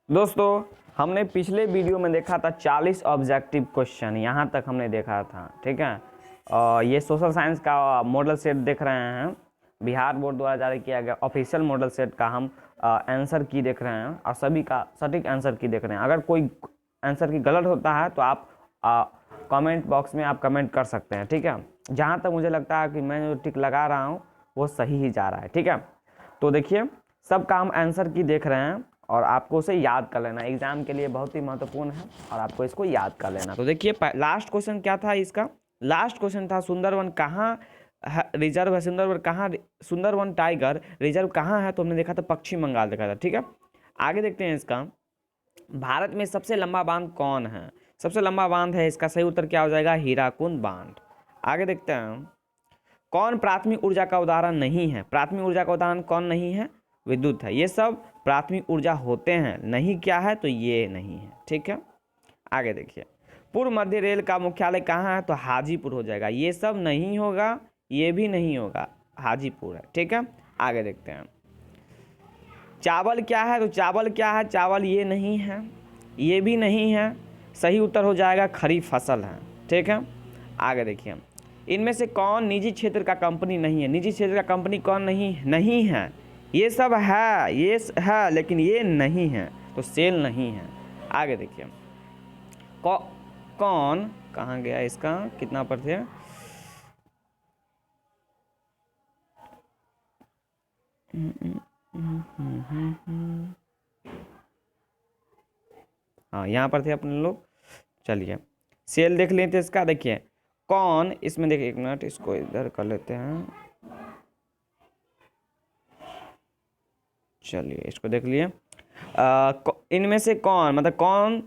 दोस्तों हमने पिछले वीडियो में देखा था 40 ऑब्जेक्टिव क्वेश्चन, यहाँ तक हमने देखा था। ठीक है, ये सोशल साइंस का मॉडल सेट देख रहे हैं, बिहार बोर्ड द्वारा जारी किया गया ऑफिशियल मॉडल सेट का हम आंसर की देख रहे हैं और सभी का सटीक आंसर की देख रहे हैं। अगर कोई आंसर की गलत होता है तो आप कमेंट बॉक्स में आप कमेंट कर सकते हैं। ठीक है, जहाँ तक मुझे लगता है कि मैं जो टिक लगा रहा हूँ वो सही ही जा रहा है। ठीक है, तो देखिए सबका हम आंसर की देख रहे हैं और आपको उसे याद कर लेना, एग्जाम के लिए बहुत ही महत्वपूर्ण है और आपको इसको याद कर लेना। तो देखिए लास्ट क्वेश्चन क्या था इसका, लास्ट क्वेश्चन था सुंदरवन कहाँ रिजर्व है, सुंदरवन कहाँ, सुंदरवन टाइगर रिजर्व कहाँ है, तो हमने देखा था पश्चिम बंगाल देखा था। ठीक है, आगे देखते हैं इसका, भारत में सबसे लंबा बांध कौन है, सबसे लंबा बांध है, इसका सही उत्तर क्या हो जाएगा, हीराकुंड बांध। आगे देखते हैं, कौन प्राथमिक ऊर्जा का उदाहरण नहीं है, प्राथमिक ऊर्जा का उदाहरण कौन नहीं है, विद्युत है। ये सब प्राथमिक ऊर्जा होते हैं, नहीं क्या है तो ये नहीं है। ठीक है, आगे देखिए, पूर्व मध्य रेल का मुख्यालय कहाँ है, तो हाजीपुर हो जाएगा। ये सब नहीं होगा, ये भी नहीं होगा, हाजीपुर है। ठीक है, आगे देखते हैं, चावल क्या है, तो चावल क्या है, चावल ये नहीं है, ये भी नहीं है, सही उत्तर हो जाएगा खरीफ फसल है। ठीक है, आगे देखिए, इनमें से कौन निजी क्षेत्र का कंपनी नहीं है, निजी क्षेत्र का कंपनी कौन नहीं है, ये सब है, ये है लेकिन ये नहीं है, तो सेल नहीं है। आगे देखिए, कौन कहाँ गया इसका, कितना पर थे, हाँ यहाँ पर थे अपने लोग। चलिए सेल देख लेते इसका, देखिए कौन, इसमें देखिए एक मिनट इसको इधर कर लेते हैं, चलिए इसको देख लिए, इनमें से कौन, मतलब कौन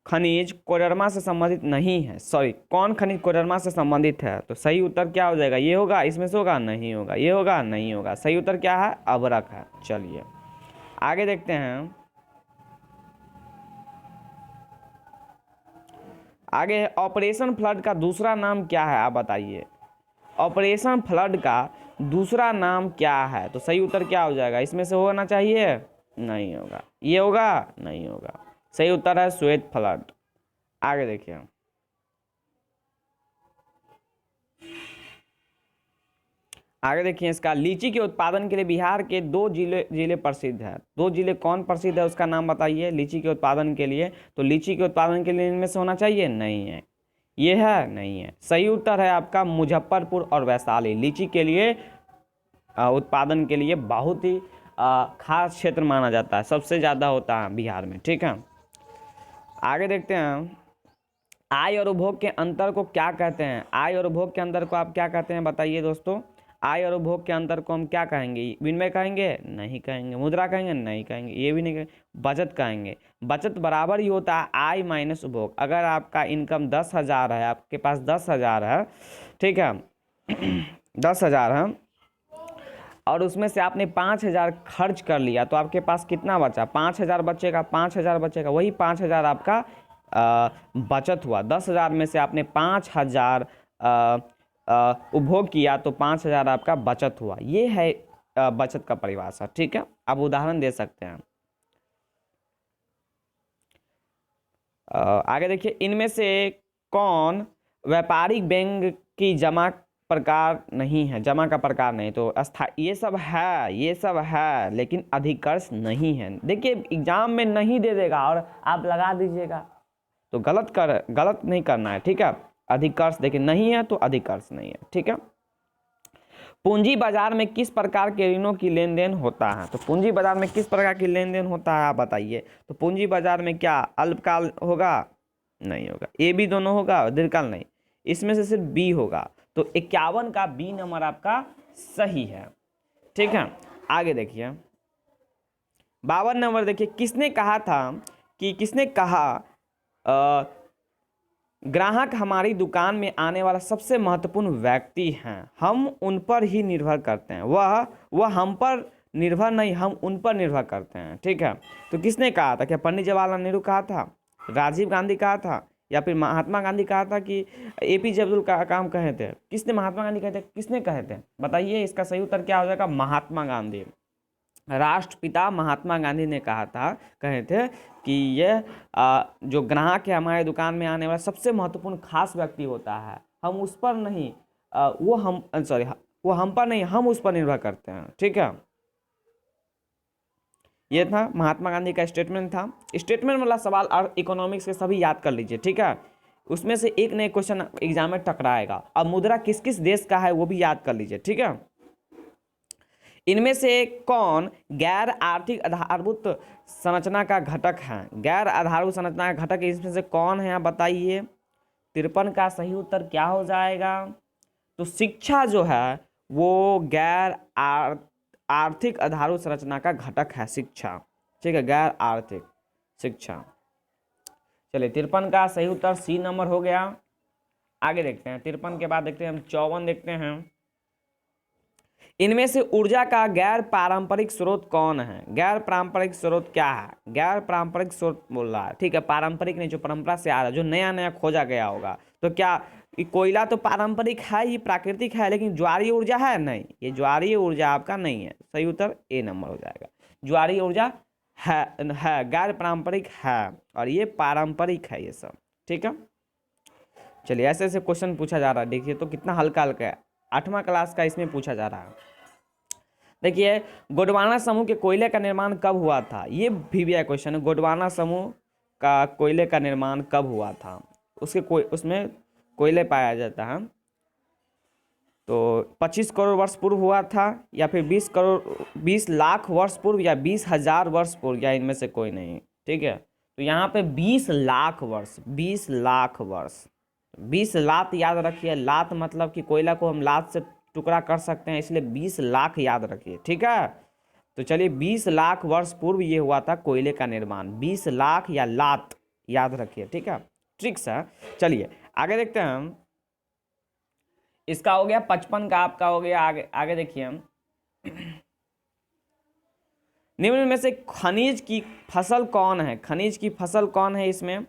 खनिज कोडरमा से संबंधित नहीं है, सॉरी कौन खनिज कोडरमा से संबंधित है, तो सही उत्तर क्या हो जाएगा, ये होगा, इसमें से होगा, नहीं होगा, ये होगा, नहीं होगा, सही उत्तर क्या है, अबरक है। चलिए आगे देखते हैं, आगे ऑपरेशन फ्लड का दूसरा नाम क्या है, आप बताइए, ऑपरेशन फ्लड का दूसरा नाम क्या है, तो सही उत्तर क्या हो जाएगा, इसमें से होना चाहिए, नहीं होगा, ये होगा, नहीं होगा, सही उत्तर है श्वेत फ्लड। आगे देखिए, आगे देखिए इसका, लीची के उत्पादन के लिए बिहार के दो जिले प्रसिद्ध है, दो जिले कौन प्रसिद्ध है उसका नाम बताइए, लीची के उत्पादन के लिए, तो लीची के उत्पादन के लिए इनमें से होना चाहिए, नहीं है, ये है, नहीं है, सही उत्तर है आपका मुजफ्फरपुर और वैशाली, लीची के लिए उत्पादन के लिए बहुत ही खास क्षेत्र माना जाता है, सबसे ज़्यादा होता है बिहार में। ठीक है, आगे देखते हैं, आय और उपभोग के अंतर को क्या कहते हैं, आय और उपभोग के अंतर को आप क्या कहते हैं बताइए दोस्तों, आय और उपभोग के अंतर को हम क्या कहेंगे, विनिमय कहेंगे, नहीं कहेंगे, मुद्रा कहेंगे, नहीं कहेंगे, ये भी नहीं कहेंगे, बचत कहेंगे। बचत बराबर ही होता है आय माइनस उपभोग। अगर आपका इनकम 10,000 है, आपके पास 10,000 है, ठीक है 10,000 है और उसमें से आपने 5,000 खर्च कर लिया, तो आपके पास कितना बचा, 5,000 बचेगा, 5,000 बचेगा, वही 5,000 आपका बचत हुआ। 10,000 में से आपने 5,000 उपभोग किया तो 5,000 आपका बचत हुआ। ये है बचत का परिभाषा। ठीक है, आप उदाहरण दे सकते हैं। आगे देखिए, इनमें से कौन व्यापारिक बैंक की जमा प्रकार नहीं है, जमा का प्रकार नहीं, तो ये सब है, ये सब है लेकिन अधिकर्ष नहीं है। देखिए एग्जाम में नहीं दे देगा और आप लगा दीजिएगा तो गलत नहीं करना है। ठीक है, अधिकर्ष देखिए नहीं है तो अधिकर्ष नहीं है। ठीक है, पूंजी बाजार में किस प्रकार के ऋणों की लेन देन होता है, तो पूंजी बाजार में किस प्रकार की लेन देन होता है आप बताइए, तो पूंजी बाजार में क्या अल्पकाल होगा, नहीं होगा, ए बी दोनों होगा, दीर्घकाल नहीं, इसमें से सिर्फ बी होगा, तो 51 का बी नंबर आपका सही है। ठीक है, आगे देखिए 52 नंबर देखिए, किसने कहा था कि, किसने कहा ग्राहक हमारी दुकान में आने वाला सबसे महत्वपूर्ण व्यक्ति हैं, हम उन पर ही निर्भर करते हैं, वह हम पर निर्भर नहीं, हम उन पर निर्भर करते हैं। ठीक है, तो किसने कहा था, क्या पंडित जवाहरलाल नेहरू कहा था, राजीव गांधी कहा था, या फिर महात्मा गांधी कहा था, कि एपीजे अब्दुल कलाम कहे थे, किसने, महात्मा गांधी कहे थे, किसने कहे थे बताइए, इसका सही उत्तर क्या हो जाएगा, महात्मा गांधी। राष्ट्रपिता महात्मा गांधी ने कहे थे कि ये जो ग्राहक है हमारे दुकान में आने वाला सबसे महत्वपूर्ण खास व्यक्ति होता है, हम उस पर नहीं वो हम पर नहीं, हम उस पर निर्भर करते हैं। ठीक है, ये था महात्मा गांधी का स्टेटमेंट था। स्टेटमेंट वाला सवाल और इकोनॉमिक्स के सभी याद कर लीजिए। ठीक है, उसमें से एक नए क्वेश्चन एग्जाम में टकराएगा। अब मुद्रा किस किस देश का है वो भी याद कर लीजिए। ठीक है, इनमें से कौन गैर आर्थिक आधारभूत संरचना का घटक है? गैर आधारभूत संरचना का घटक इसमें से कौन है, आप बताइए। 53 का सही उत्तर क्या हो जाएगा? तो शिक्षा जो है वो गैर आर्थिक आधारभूत संरचना का घटक है, शिक्षा। ठीक है, गैर आर्थिक शिक्षा। चलिए 53 का सही उत्तर सी नंबर हो गया। आगे देखते हैं, 53 के बाद देखते हैं हम 54 देखते हैं। इनमें से ऊर्जा का गैर पारंपरिक स्रोत कौन है? गैर पारंपरिक स्रोत क्या है? गैर पारंपरिक स्रोत बोल रहा है। ठीक है, पारंपरिक नहीं, जो परंपरा से आ रहा है, जो नया नया खोजा गया होगा। तो क्या कोयला तो पारंपरिक है, ये प्राकृतिक है, लेकिन ज्वारीय ऊर्जा है? नहीं, ये ज्वारीय ऊर्जा आपका नहीं है। सही उत्तर ए नंबर हो जाएगा। ज्वारीय ऊर्जा है गैर पारंपरिक है, और ये पारंपरिक है ये सब। ठीक है, चलिए ऐसे ऐसे क्वेश्चन पूछा जा रहा है। देखिए तो कितना हल्का हल्का है, 8वां क्लास का इसमें पूछा जा रहा है। देखिए गोंडवाना समूह के कोयले का निर्माण कब हुआ था? ये भी क्वेश्चन है। गोंडवाना समूह का कोयले का निर्माण कब हुआ था? उसमें कोयले पाया जाता है। तो 25 करोड़ वर्ष पूर्व हुआ था, या फिर 20 लाख वर्ष पूर्व, या 20,000 वर्ष पूर्व, या इनमें से कोई नहीं। ठीक है, तो यहाँ पे 20 लाख वर्ष, 20 लाख वर्ष। 20 लात याद रखिए, लात मतलब कि कोयला को हम लात से टुकड़ा कर सकते हैं, इसलिए 20 लाख याद रखिए। ठीक है, तो चलिए 20 लाख वर्ष पूर्व ये हुआ था कोयले का निर्माण। 20 लाख या लात याद रखिए। ठीक है, ट्रिक्स है। चलिए आगे देखते हैं हम। इसका हो गया 55 का, आपका हो गया। आगे आगे देखिए हम। निम्न में से खनिज की फसल कौन है? खनिज की फसल कौन है? इसमें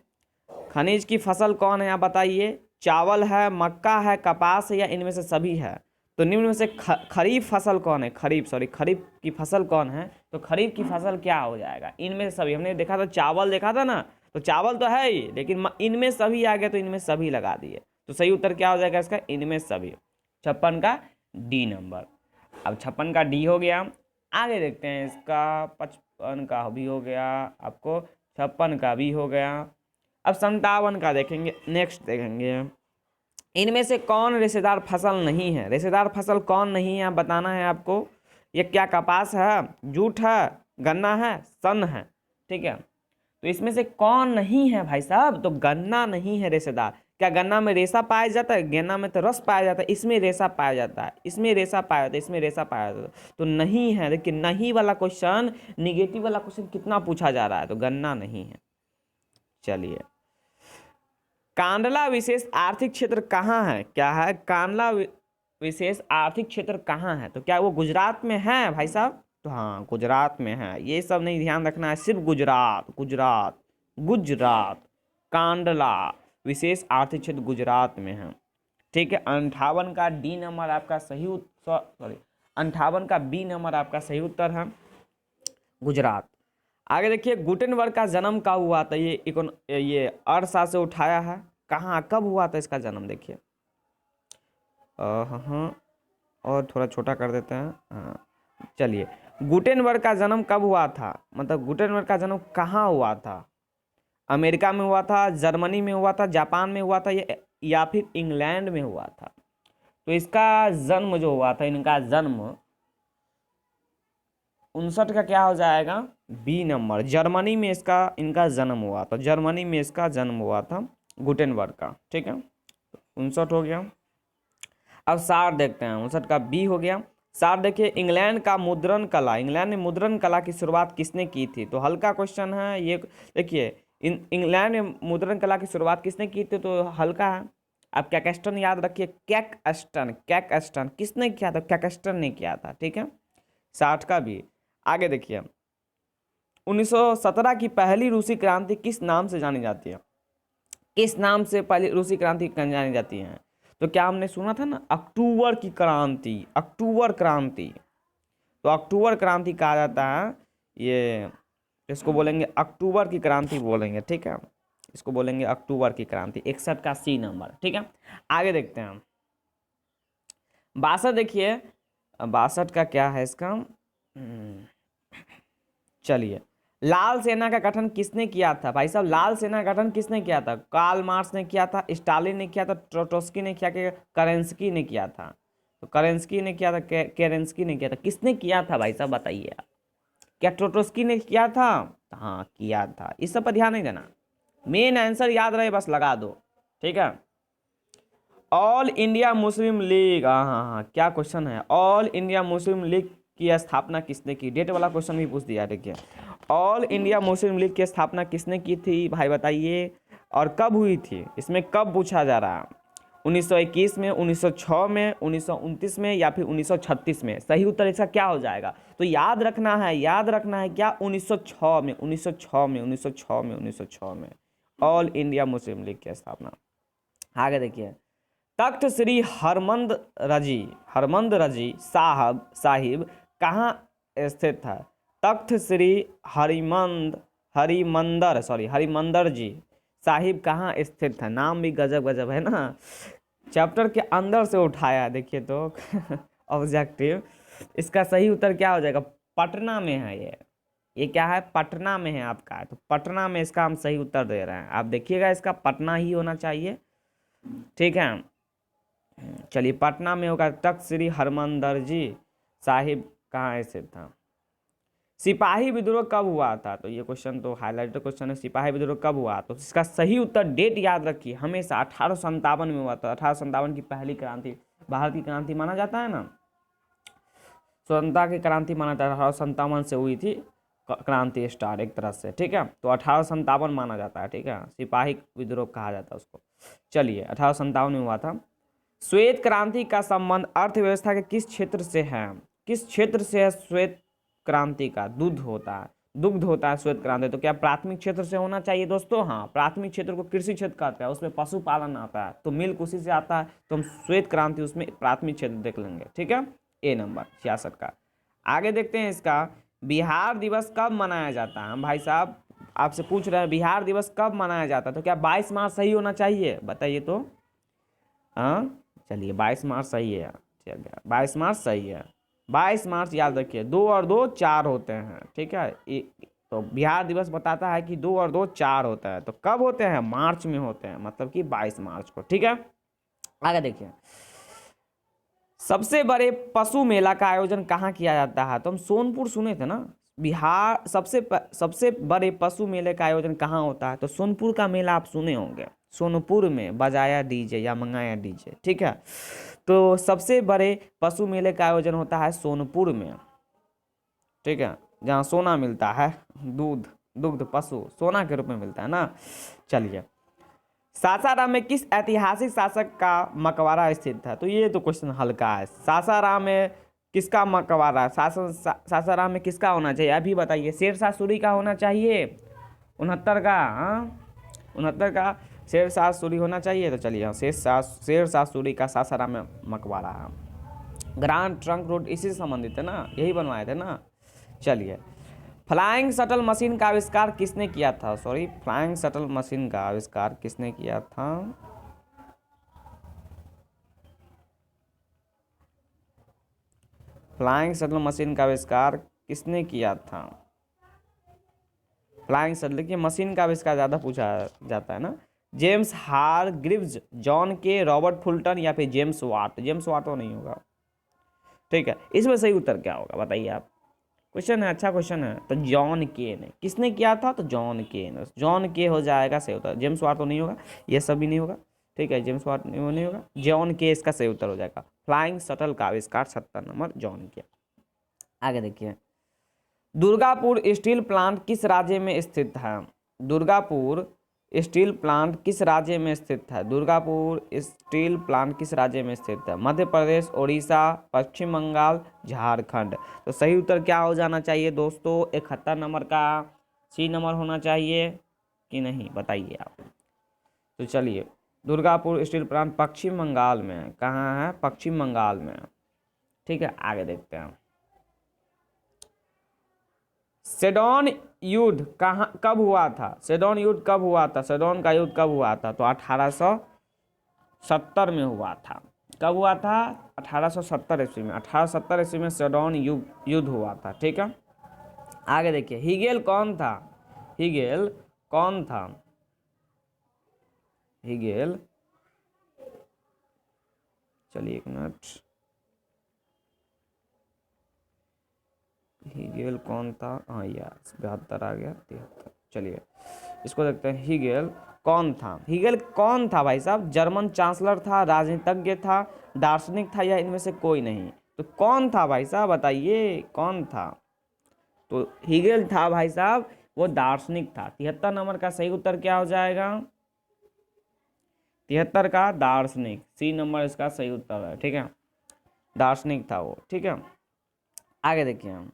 खनिज की फसल कौन है, आप बताइए। चावल है, मक्का है, कपास है, या इनमें से सभी है? तो निम्न में से खरीफ फसल कौन है? खरीफ की फसल कौन है? तो खरीफ की फसल क्या हो जाएगा? इनमें से सभी। हमने देखा था चावल, देखा था ना, तो चावल तो है ही, लेकिन इनमें सभी आ गया, तो इनमें सभी लगा दिए। तो सही उत्तर क्या हो जाएगा इसका? इनमें सभी। 56 का डी नंबर। अब 56 का डी हो गया। आगे देखते हैं इसका 55 का भी हो गया आपको, 56 का भी हो गया। अब 57 का देखेंगे, नेक्स्ट देखेंगे। इनमें से कौन रेशेदार फसल नहीं है? रेशेदार फसल कौन नहीं है, आप बताना है आपको। ये क्या कपास है, जूट है, गन्ना है, सन है? ठीक है, तो इसमें से कौन नहीं है भाई साहब? तो गन्ना नहीं है रेशेदार। क्या गन्ना में रेशा पाया जाता है? गन्ना में तो रस पाया जाता है, इसमें रेशा पाया जाता है, इसमें रेशा पाया जाता है, इसमें रेशा पाया जाता है। तो नहीं है। देखिए नहीं वाला क्वेश्चन, निगेटिव वाला क्वेश्चन कितना पूछा जा रहा है, तो गन्ना नहीं है। चलिए, कांडला विशेष आर्थिक क्षेत्र कहाँ है? क्या है कांडला विशेष आर्थिक क्षेत्र कहाँ है? तो क्या वो गुजरात में है भाई साहब? तो हाँ, गुजरात में है। ये सब नहीं ध्यान रखना है, सिर्फ गुजरात गुजरात गुजरात। कांडला विशेष आर्थिक क्षेत्र गुजरात में है। ठीक है, 58 का डी नंबर आपका सही उत्तर, 58 का बी नंबर आपका सही उत्तर है, गुजरात। आगे देखिए, गुटेनबर्ग का जन्म कब हुआ था? ये अरसा से उठाया है। कहाँ, कब हुआ था इसका जन्म? देखिए हाँ, और थोड़ा छोटा कर देते हैं। हाँ, चलिए, गुटेनबर्ग का जन्म कब हुआ था? मतलब गुटेनबर्ग का जन्म कहाँ हुआ था? अमेरिका में हुआ था, जर्मनी में हुआ था, जापान में हुआ था, या फिर इंग्लैंड में हुआ था? तो इसका जन्म जो हुआ था, इनका जन्म 59 का क्या हो जाएगा? B number. जर्मनी में इनका जन्म हुआ था, जर्मनी में इसका जन्म हुआ था गुटेनबर्ग का। ठीक है, 59 हो गया। अब 60 देखते हैं, 59 का बी हो गया। 60 देखिए, इंग्लैंड का मुद्रण कला, इंग्लैंड में मुद्रण कला की शुरुआत किसने की थी? तो हल्का क्वेश्चन है ये। देखिए इंग्लैंड में मुद्रण कला की शुरुआत किसने की थी? तो हल्का है। अब कैक्सटन याद रखिए, कैक्सटन किसने किया था? कैक्सटन ने किया था। ठीक है, 60 का भी। आगे देखिए, 1917 की पहली रूसी क्रांति किस नाम से जानी जाती है? किस नाम से पहली रूसी क्रांति जानी जाती है? तो क्या हमने सुना था ना, अक्टूबर की क्रांति, अक्टूबर क्रांति। तो अक्टूबर क्रांति कहा जाता है, ये इसको बोलेंगे अक्टूबर की क्रांति बोलेंगे, ठीक है, इसको बोलेंगे अक्टूबर की क्रांति। 61 का सी नंबर, ठीक है। आगे देखते हैं 62, देखिए 62 का क्या है इसका, चलिए, लाल सेना का गठन किसने किया था भाई साहब? लाल सेना का गठन किसने किया था? कार्ल मार्क्स ने किया था, स्टालिन ने किया था, ट्रोट्स्की ने किया, करेंस्की ने किया था? तो करेंस्की ने किया था, केरेंस्की ने किया था, किसने किया था भाई साहब बताइए आप? क्या ट्रोट्स्की ने किया था? हाँ किया था। इस सब पर ध्यान नहीं देना, मेन आंसर याद रहे बस लगा दो, ठीक है। ऑल इंडिया मुस्लिम लीग, हाँ हाँ हाँ, क्या क्वेश्चन है, ऑल इंडिया मुस्लिम लीग की स्थापना किसने की? डेट वाला क्वेश्चन भी पूछ दिया, देखिए ऑल इंडिया मुस्लिम लीग की स्थापना किसने की थी भाई बताइए, और कब हुई थी? इसमें कब पूछा जा रहा है, 1921 में, 1906 में, 1929 में, या फिर 1936 में? सही उत्तर इसका क्या हो जाएगा? तो याद रखना है, याद रखना है क्या, 1906 में, 1906 में, 1906 में, 1906 में ऑल इंडिया मुस्लिम लीग की स्थापना। आगे देखिए, तख्त श्री हरमंद रजी साहिब कहाँ स्थित था? तख्त श्री हरिमंदर जी साहिब कहाँ स्थित था? नाम भी गजब गजब है ना, चैप्टर के अंदर से उठाया, देखिए तो ऑब्जेक्टिव। इसका सही उत्तर क्या हो जाएगा? पटना में है ये क्या है? पटना में है आपका, तो पटना में इसका हम सही उत्तर दे रहे हैं। आप देखिएगा इसका पटना ही होना चाहिए, ठीक है। चलिए पटना में होगा। तख्त श्री हरमंदर जी साहिब कहाँ स्थित था? सिपाही विद्रोह कब हुआ था? तो ये क्वेश्चन तो हाईलाइटेड क्वेश्चन है, सिपाही विद्रोह कब हुआ? तो इसका सही उत्तर डेट याद रखिए हमेशा, 1857 में हुआ था। 1857 की पहली क्रांति, भारत की क्रांति माना जाता है ना, स्वतंत्रता की क्रांति माना जाता है, 1857 से हुई थी क्रांति स्टार्ट एक तरह से, ठीक है। तो 1857 माना जाता है, ठीक है, सिपाही विद्रोह कहा जाता है उसको। चलिए 1857 में हुआ था। श्वेत क्रांति का संबंध अर्थव्यवस्था के किस क्षेत्र से है? किस क्षेत्र से है श्वेत क्रांति का? दुग्ध होता है श्वेत क्रांति, तो क्या प्राथमिक क्षेत्र से होना चाहिए दोस्तों? हाँ, प्राथमिक क्षेत्र को कृषि क्षेत्र कहते हैं, उसमें पशुपालन आता है, तो मिल्क उसी से आता है, तो हम श्वेत क्रांति उसमें प्राथमिक क्षेत्र देख लेंगे, ठीक है। ए नंबर 66 का। आगे देखते हैं इसका, बिहार दिवस कब मनाया जाता है? हम भाई साहब आपसे पूछ रहे हैं बिहार दिवस कब मनाया जाता है, तो क्या 22 मार्च सही होना चाहिए? बताइए तो। हाँ चलिए 22 मार्च सही है, ठीक है 22 मार्च सही है। 22 मार्च याद रखिए, 2 और 2 4 होते हैं, ठीक है। तो बिहार दिवस बताता है कि 2 और 2 4 होता है, तो कब होते हैं? मार्च में होते हैं, मतलब कि 22 मार्च को, ठीक है। आगे देखिए, सबसे बड़े पशु मेला का आयोजन कहाँ किया जाता है? तो हम सोनपुर सुने थे ना, बिहार सबसे बड़े पशु मेले का आयोजन कहाँ होता है? तो सोनपुर का मेला आप सुने होंगे, सोनपुर में बजाया डीजे या मंगाया डीजे, ठीक है। तो सबसे बड़े पशु मेले का आयोजन होता है सोनपुर में, ठीक है, जहाँ सोना मिलता है, दुग्ध पशु सोना के रूप में मिलता है ना। चलिए, सासाराम में किस ऐतिहासिक शासक का मकबरा स्थित था? तो ये तो क्वेश्चन हल्का है। सासाराम में किसका मकबरा? सासाराम में किसका होना चाहिए अभी बताइए? शेरशाह सूरी का होना चाहिए, 69 का, हाँ 69 का शेरशाह सूरी होना चाहिए। तो चलिए शेरशाह सूरी का सासाराम में मकबरा है। ग्रांड ट्रंक रोड इसी से संबंधित है ना, यही बनवाए थे ना। चलिए, फ्लाइंग शटल मशीन का आविष्कार किसने किया था? फ्लाइंग शटल मशीन का आविष्कार किसने किया था? फ्लाइंग शटल मशीन का आविष्कार किसने किया था? फ्लाइंग शटल, देखिए मशीन का आविष्कार ज़्यादा पूछा जाता है ना। जेम्स हारग्रीव्स, जॉन के, रॉबर्ट फुल्टन, या फिर जेम्स वाट? जेम्स वाट तो नहीं होगा, ठीक है। इसमें सही उत्तर क्या होगा बताइए आप? क्वेश्चन है, अच्छा क्वेश्चन है। तो जॉन के ने, किसने किया था? तो जॉन के ने, जॉन के हो जाएगा सही उत्तर। जेम्स वाट तो नहीं होगा, ये सब भी नहीं होगा, ठीक है, जेम्स वाट नहीं होगा, जॉन के इसका सही उत्तर हो जाएगा। फ्लाइंग शटल का आविष्कार 70 नंबर जॉन के। आगे देखिए, दुर्गापुर स्टील प्लांट किस राज्य में स्थित है? दुर्गापुर स्टील प्लांट किस राज्य में स्थित है? दुर्गापुर स्टील प्लांट किस राज्य में स्थित है? मध्य प्रदेश, उड़ीसा, पश्चिम बंगाल, झारखंड? तो सही उत्तर क्या हो जाना चाहिए दोस्तों? 71 नंबर का सी नंबर होना चाहिए कि नहीं बताइए आप। तो चलिए, दुर्गापुर स्टील प्लांट पश्चिम बंगाल में, कहाँ है? पश्चिम बंगाल में, ठीक है। आगे देखते हैं, सेडोन युद्ध कब हुआ था? सेडोन युद्ध कब हुआ था? सेडोन का युद्ध कब हुआ था? तो 1870 में हुआ था। कब हुआ था? 1870 ईस्वी में। 1870 ईस्वी में सेडोन युद्ध हुआ था। ठीक है, आगे देखिए, हीगेल कौन था? हीगेल कौन था? हीगेल, चलिए एक मिनट, हीगेल कौन था? हाँ यार 72 आ गया, 73। चलिए इसको देखते हैं, हीगेल कौन था? हीगेल कौन था भाई साहब? जर्मन चांसलर था, राजनीतिज्ञ था, दार्शनिक था, या इनमें से कोई नहीं? तो कौन था भाई साहब, बताइए कौन था? तो हीगेल था भाई साहब, वो दार्शनिक था। 73 नंबर का सही उत्तर क्या हो जाएगा? 73 का दार्शनिक, सी नंबर इसका सही उत्तर है। ठीक है, दार्शनिक था वो। ठीक है, आगे देखिए हम,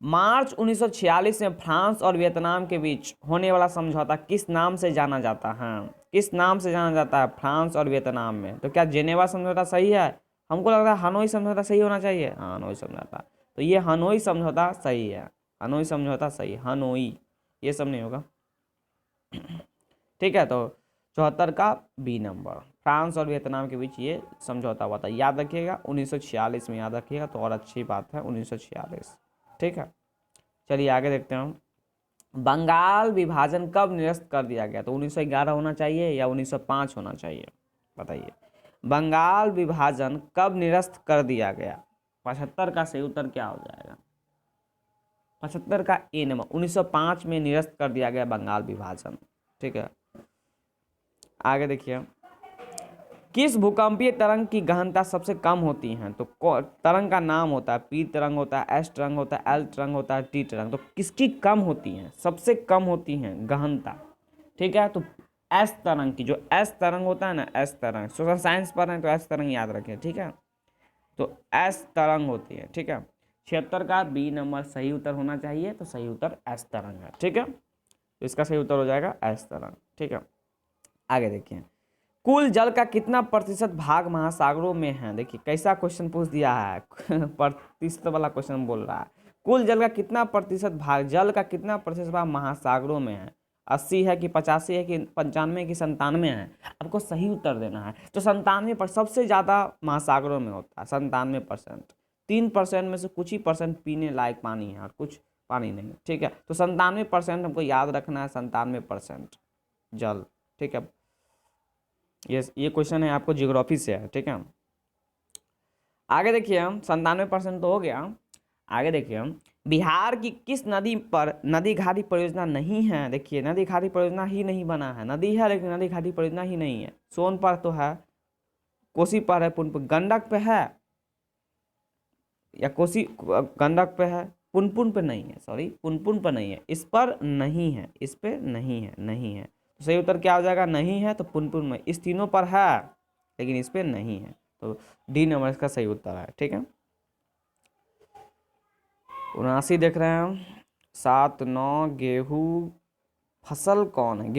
मार्च 1946 में फ्रांस और वियतनाम के बीच होने वाला समझौता किस नाम से जाना जाता है? किस नाम से जाना जाता है फ्रांस और वियतनाम में? तो क्या जेनेवा समझौता सही है? हमको लग रहा है हनोई समझौता सही होना चाहिए। हाँ, हनोई समझौता। तो ये हनोई समझौता सही है, हनोई समझौता सही, हनोई, ये सब नहीं होगा। ठीक है, तो 74 का बी नंबर, फ्रांस और वियतनाम के बीच ये समझौता हुआ था। याद रखिएगा 1946 में, याद रखिएगा तो और अच्छी बात है, 1946। ठीक है, चलिए आगे देखते हैं हम, बंगाल विभाजन कब निरस्त कर दिया गया? तो 1911 होना चाहिए या 1905 होना चाहिए, बताइए। बंगाल विभाजन कब निरस्त कर दिया गया? 75 का सही उत्तर क्या हो जाएगा? 75 का ए नंबर, 1905 में निरस्त कर दिया गया बंगाल विभाजन। ठीक है, आगे देखिए, किस भूकंपीय तरंग की गहनता सबसे कम होती है? तो तरंग का नाम होता है, पी तरंग होता है, एस तरंग होता है, एल तरंग होता है, टी तरंग। तो किसकी कम होती है? सबसे कम होती है गहनता। ठीक है, तो एस तरंग की, जो एस तरंग होता है ना, एस तरंग, सोशल साइंस पर है तो एस तरंग याद रखें। ठीक है, तो एस तरंग होती है। ठीक है, 76 का बी नंबर सही उत्तर होना चाहिए, तो सही उत्तर एस तरंग है। ठीक है, तो इसका सही उत्तर हो जाएगा एस तरंग। ठीक है, आगे देखिए, कुल जल का कितना प्रतिशत भाग महासागरों में है? देखिए कैसा क्वेश्चन पूछ दिया है प्रतिशत वाला क्वेश्चन बोल रहा है। कुल जल का कितना प्रतिशत भाग, जल का कितना प्रतिशत भाग महासागरों में है? 80 है कि 85 है कि 95 कि 97 है? आपको सही उत्तर देना है। तो 97 पर सबसे ज़्यादा महासागरों में होता है, 97%। 3% में से कुछ ही परसेंट पीने लायक पानी है और कुछ पानी नहीं। ठीक है, तो 97% हमको याद रखना है, 97% जल। ठीक है, ये क्वेश्चन है आपको जियोग्राफी से है। ठीक है, आगे देखिए हम, 97% तो हो गया। आगे देखिए हम, बिहार की किस नदी पर नदी घाटी परियोजना नहीं है? देखिए नदी घाटी परियोजना ही नहीं बना है, नदी है लेकिन नदी घाटी परियोजना ही नहीं है। सोन पर तो है, कोसी पर है, पुनपुन, गंडक पे है या कोसी, गंडक पे है, पुनपुन पे नहीं है, सॉरी पुनपुन पे नहीं है, इस पर नहीं है, इस पे नहीं है, नहीं है। तो सही उत्तर क्या हो जाएगा? नहीं है तो पुनपुन में, इस तीनों पर है लेकिन इस पे नहीं है, तो डी नंबर इसका सही उत्तर है। ठीक है, 79 देख रहे हैं हम, 7, 9, गेहूँ फसल कौन है?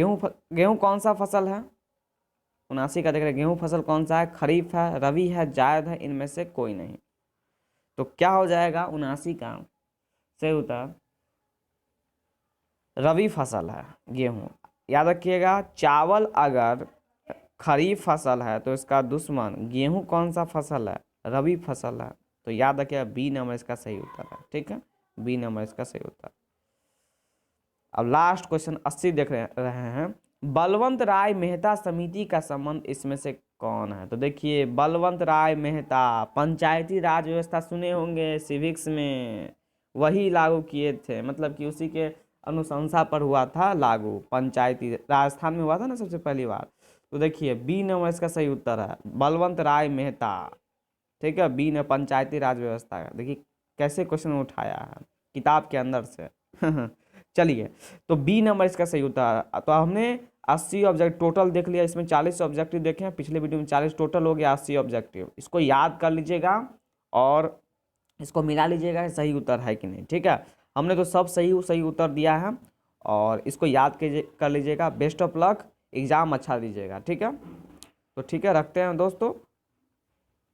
गेहूँ कौन सा फसल है? 79 का देख रहे हैं, गेहूँ फसल कौन सा है? खरीफ है, रबी है, जायद है, इनमें से कोई नहीं। तो क्या हो जाएगा 79 का सही उत्तर? रबी फसल है गेहूँ। याद रखिएगा, चावल अगर खरीफ फसल है तो इसका दुश्मन गेहूँ कौन सा फसल है? रबी फसल है। तो याद रखिएगा बी नंबर इसका सही उत्तर है। ठीक है, बी नंबर इसका सही उत्तर। अब लास्ट क्वेश्चन 80 देख रहे हैं, बलवंत राय मेहता समिति का संबंध इसमें से कौन है? तो देखिए बलवंत राय मेहता पंचायती राज व्यवस्था सुने होंगे सिविक्स में, वही लागू किए थे, मतलब कि उसी के अनुशंसा पर हुआ था लागू, पंचायती राजस्थान में हुआ था ना सबसे पहली बार। तो देखिए बी नंबर इसका सही उत्तर है, बलवंत राय मेहता। ठीक है, बी ने पंचायती राज व्यवस्था का, देखिए कैसे क्वेश्चन उठाया है किताब के अंदर से चलिए, तो बी नंबर इसका सही उत्तर है। तो हमने 80 ऑब्जेक्ट टोटल देख लिया, इसमें 40 ऑब्जेक्टिव देखे हैं, पिछले वीडियो में 40 टोटल हो गया, 80 ऑब्जेक्टिव। इसको याद कर लीजिएगा और इसको मिला लीजिएगा सही उत्तर है कि नहीं। ठीक है, हमने तो सब सही उत्तर दिया है और इसको याद कर लीजिएगा। बेस्ट ऑफ लक, एग्ज़ाम अच्छा दीजिएगा। ठीक है, तो ठीक है, रखते हैं दोस्तों।